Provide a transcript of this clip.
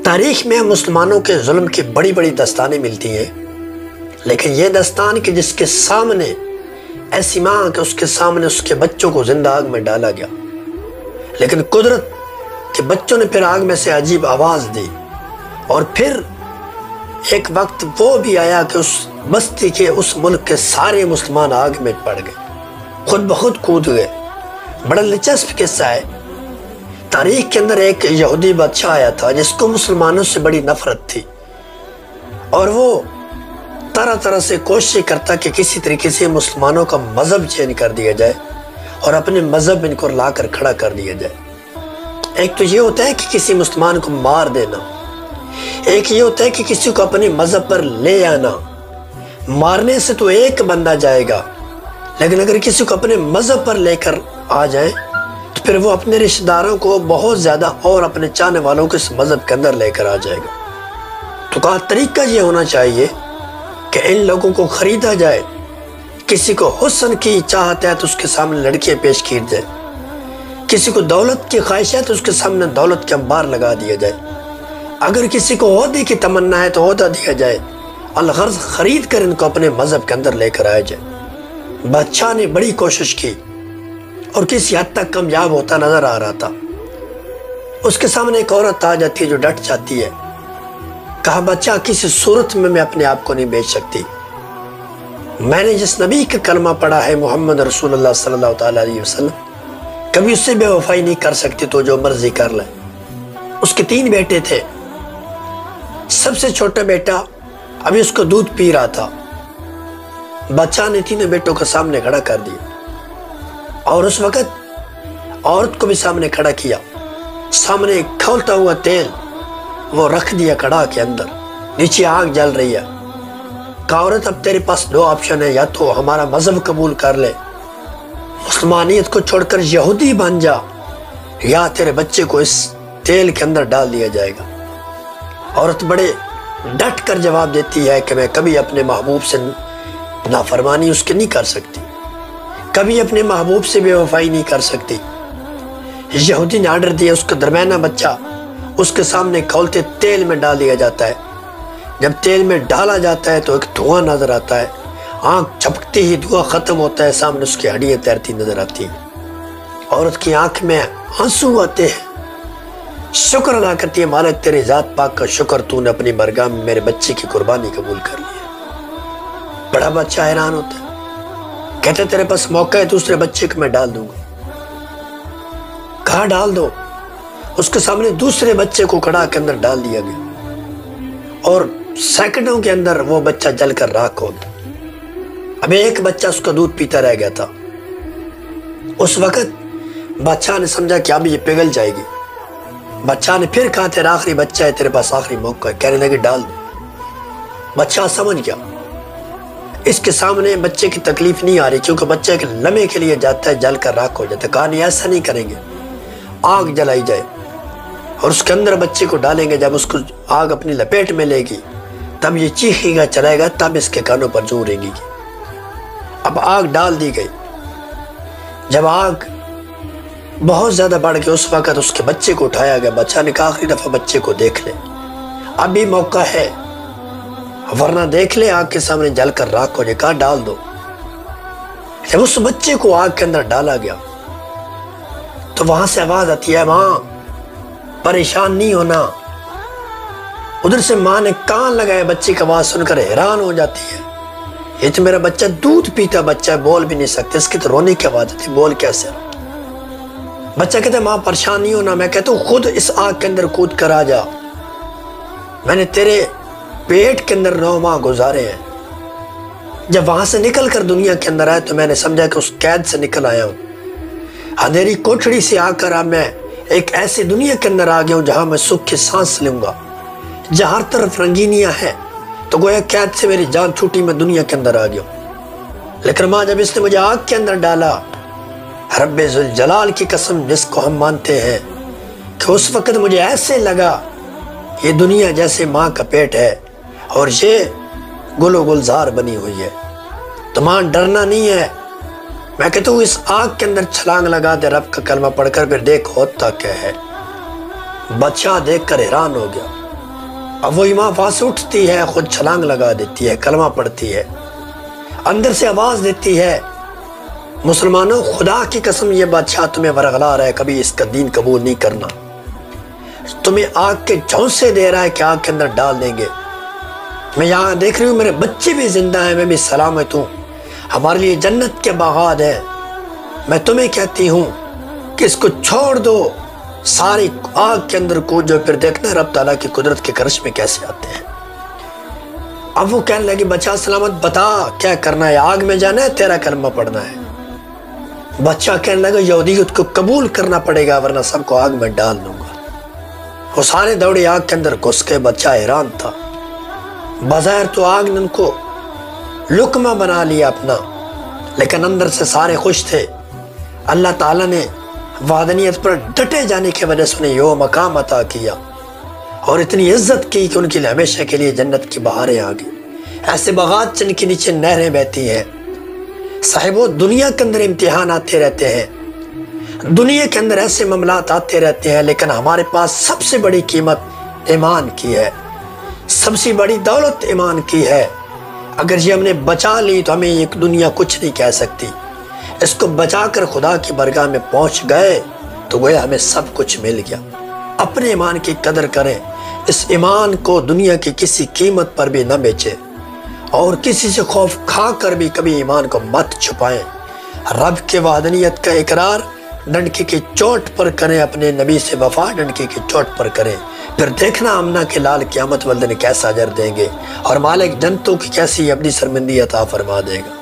تاریخ میں مسلمانوں کے ظلم کی بڑی بڑی داستانیں ملتی ہیں، لیکن یہ داستان کہ جس کے سامنے ایسی ماں کہ اس کے سامنے اس کے بچوں کو زندہ آگ میں ڈالا گیا، لیکن قدرت کے بچوں نے پھر آگ میں سے عجیب آواز دی، اور پھر ایک وقت وہ بھی آیا کہ اس بستی کے اس ملک کے سارے مسلمان آگ میں پڑ گئے، خود بخود کود گئے۔ بڑا دلچسپ قصہ ہے۔ تاریخ کے اندر ایک یہودی بادشاہ آیا تھا جس کو مسلمانوں سے بڑی نفرت تھی، اور وہ طرح طرح سے کوشش کرتا کہ کسی طریقے سے مسلمانوں کا مذہب چینج کر دیا جائے اور اپنے مذہب ان کو لا کر کھڑا کر دیا جائے۔ ایک تو یہ ہوتا ہے کہ کسی مسلمان کو مار دینا، ایک یہ ہوتا ہے کہ کسی کو اپنے مذہب پر لے آنا۔ مارنے سے تو ایک بندہ جائے گا، لیکن اگر کسی کو اپنے مذہب پر لے کر آ جائے تو پھر وہ اپنے رشتہ داروں کو بہت زیادہ اور اپنے چاہنے والوں کو اس مذہب کے اندر لے کر آ جائے گا۔ تو کہا طریقہ یہ ہونا چاہیے کہ ان لوگوں کو خریدا جائے، کسی کو حسن کی چاہت ہے تو اس کے سامنے لڑکیاں پیش کی جائے، کسی کو دولت کی خواہش ہے تو اس کے سامنے دولت کے انبار لگا دیا جائے، اگر کسی کو عہدے کی تمنا ہے تو عہدہ دیا جائے، الغرض خرید کر ان کو اپنے مذہب کے اندر لے کر آیا جائے۔ بادشاہ نے بڑی کوشش کی اور کسی حد تک کامیاب ہوتا نظر آ رہا تھا۔ اس کے سامنے ایک عورت آ جاتی ہے جو ڈٹ جاتی ہے۔ کہا بادشاہ کسی صورت میں اپنے آپ کو نہیں بیچ سکتی، میں نے جس نبی کا کلمہ پڑھا ہے محمد رسول اللہ صلی اللہ تعالیٰ علیہ وسلم، کبھی اس سے بے وفائی نہیں کر سکتی، تو جو مرضی کر لے۔ اس کے 3 بیٹے تھے، سب سے چھوٹا بیٹا ابھی اس کو دودھ پی رہا تھا۔ بادشاہ نے 3 بیٹوں کو سامنے کھڑا کر دیا، اور اس وقت عورت کو بھی سامنے کھڑا کیا، سامنے کھولتا ہوا تیل وہ رکھ دیا کڑاہ کے اندر، نیچے آگ جل رہی ہے۔ کہا عورت اب تیرے پاس 2 آپشن ہیں، یا تو ہمارا مذہب قبول کر لے، مسلمانیت کو چھوڑ کر یہودی بن جا، یا تیرے بچے کو اس تیل کے اندر ڈال دیا جائے گا۔ عورت بڑے ڈٹ کر جواب دیتی ہے کہ میں کبھی اپنے محبوب سے نافرمانی اس کے نہیں کر سکتی، کبھی اپنے محبوب سے بے وفائی نہیں کر سکتی۔ یہودی نے آرڈر دیا، اس کا درمیانہ بچہ اس کے سامنے کھولتے تیل میں ڈال دیا جاتا ہے۔ جب تیل میں ڈالا جاتا ہے تو ایک دھواں نظر آتا ہے، آنکھ چھپکتے ہی دھواں ختم ہوتا ہے، سامنے اس کی ہڈیاں تیرتی نظر آتی ہیں۔ عورت کی آنکھ میں آنسو آتے ہیں، شکر ادا کرتی ہے مالک تیری ذات پاک کا شکر، تو نے اپنی بارگاہ میں میرے بچے کی قربانی قبول کر لی ہے۔ بڑا بادشاہ حیران ہوتا ہے، کہتے تیرے پاس موقع ہے، دوسرے بچے کو میں ڈال دوں گا۔ کہا ڈال دو۔ اس کے سامنے دوسرے بچے کو کڑاہ کے اندر ڈال دیا گیا، اور سیکنڈوں کے اندر وہ بچہ جل کر راکھ ہو گیا۔ اب ایک بچہ اس کا دودھ پیتا رہ گیا تھا۔ اس وقت بادشاہ نے سمجھا کہ اب یہ پگھل جائے گی۔ بادشاہ نے پھر کہا تیرا آخری بچہ ہے، تیرے پاس آخری موقع ہے، کہنے لگے ڈال دو۔ بادشاہ سمجھ گیا اس کے سامنے بچے کی تکلیف نہیں آ رہی، کیونکہ بچہ ایک لمحے کے لیے جاتا ہے، جل کر راکھ ہو جاتا ہے۔ کہا نہیں ایسا نہیں کریں گے، آگ جلائی جائے اور اس کے اندر بچے کو ڈالیں گے، جب اس کو آگ اپنی لپیٹ میں لے گی تب یہ چیخے گا چلائے گا، تب اس کے کانوں پر جوں رینگے گی۔ اب آگ ڈال دی گئی۔ جب آگ بہت زیادہ بڑھ گئی اس وقت اس کے بچے کو اٹھایا گیا۔ بادشاہ نے کہا آخری دفعہ بچے کو دیکھ لے، اب بھی موقع ہے، ورنہ دیکھ لے آگ کے سامنے جل کر راکھ ہو جائے۔ کہا ڈال دو۔ جب اس بچے کو آگ کے اندر ڈالا گیا تو وہاں سے آواز آتی ہے ماں پریشان نہیں ہونا۔ ادھر سے ماں نے کان لگایا، بچے کی آواز سن کر حیران ہو جاتی ہے، یہ تو میرا بچہ دودھ پیتا بچہ ہے، بول بھی نہیں سکتے، اس کی تو رونے کی آواز آتی ہے، بول کیسے؟ بچہ کہتا ہے ماں پریشان نہیں ہونا، میں کہتا ہوں خود اس آگ کے اندر کود کر آ جا، میں نے تیرے پیٹ کے اندر 9 ماہ گزارے ہیں۔ جب وہاں سے نکل کر دنیا کے اندر آیا تو میں نے سمجھا کہ اس قید سے نکل آیا ہوں، اندھیری کوٹھڑی سے آ کر اب میں ایک ایسی دنیا کے اندر آ گیا ہوں جہاں میں سکھ کی سانس لوں گا، جہاں ہر طرف رنگینیاں ہیں، تو گویا قید سے میری جان چھوٹی، میں دنیا کے اندر آ گیا ہوں۔ لیکن ماں جب اس نے مجھے آگ کے اندر ڈالا، رب ذوالجلال کی قسم جس کو ہم مانتے ہیں، کہ اس وقت مجھے ایسے لگا یہ دنیا جیسے ماں کا پیٹ ہے اور یہ گل و گلزار بنی ہوئی ہے، تو ماں ڈرنا نہیں ہے۔ میں کہتا ہوں اس آگ کے اندر چھلانگ لگا دے، رب کا کلمہ پڑھ کر پھر دیکھ ہوتا کیا ہے۔ بادشاہ دیکھ کر حیران ہو گیا۔ اب وہ امام وہاں سے اٹھتی ہے، خود چھلانگ لگا دیتی ہے، کلمہ پڑھتی ہے، اندر سے آواز دیتی ہے، مسلمانوں خدا کی قسم یہ بادشاہ تمہیں ورغلا رہا ہے، کبھی اس کا دین قبول نہیں کرنا، تمہیں آگ کے جھونسے دے رہا ہے کہ آگ کے اندر ڈال دیں گے۔ میں یہاں دیکھ رہی ہوں میرے بچے بھی زندہ ہیں، میں بھی سلامت ہوں، ہمارے لیے جنت کے باغات ہیں، میں تمہیں کہتی ہوں کہ اس کو چھوڑ دو، ساری آگ کے اندر کودو، پھر دیکھنا رب تعالیٰ کی قدرت کے کرش میں کیسے آتے ہیں۔ اب وہ کہنے لگی بادشاہ سلامت بتا کیا کرنا ہے، آگ میں جانا ہے تیرا کلمہ پڑھنا ہے؟ بادشاہ کہنے لگا یہودیت کو قبول کرنا پڑے گا ورنہ سب کو آگ میں ڈال دوں گا۔ وہ سارے دوڑے آگ کے اندر گھس کے، بادشاہ حیران تھا، بظاہر تو آگ نے ان کو لقمہ بنا لیا اپنا، لیکن اندر سے سارے خوش تھے۔ اللہ تعالیٰ نے وحدانیت پر ڈٹے جانے کی وجہ سے انہیں یہ مقام عطا کیا اور اتنی عزت کی کہ ان کے لیے ہمیشہ کے لیے جنت کی بہاریں آ گئی، ایسے باغات جن کے نیچے نہریں بہتی ہیں۔ صاحبو دنیا کے اندر امتحان آتے رہتے ہیں، دنیا کے اندر ایسے معاملات آتے رہتے ہیں، لیکن ہمارے پاس سب سے بڑی قیمت ایمان کی ہے، سب سے بڑی دولت ایمان کی ہے۔ اگر یہ ہم نے بچا لی تو ہمیں ایک دنیا کچھ نہیں کہہ سکتی، اس کو بچا کر خدا کی بارگاہ میں پہنچ گئے تو گویا ہمیں سب کچھ مل گیا۔ اپنے ایمان کی قدر کریں، اس ایمان کو دنیا کی کسی قیمت پر بھی نہ بیچیں اور کسی سے خوف کھا کر بھی کبھی ایمان کو مت چھپائیں۔ رب کے وحدانیت کا اقرار ڈنڈکی کی چوٹ پر کریں، اپنے نبی سے وفا ڈنڈکی کی چوٹ پر کریں، پھر دیکھنا آمنہ کے لال قیامت والدین کیسا اجر دیں گے اور مالک جنتوں کی کیسی اپنی سرمندی عطا فرما دے گا۔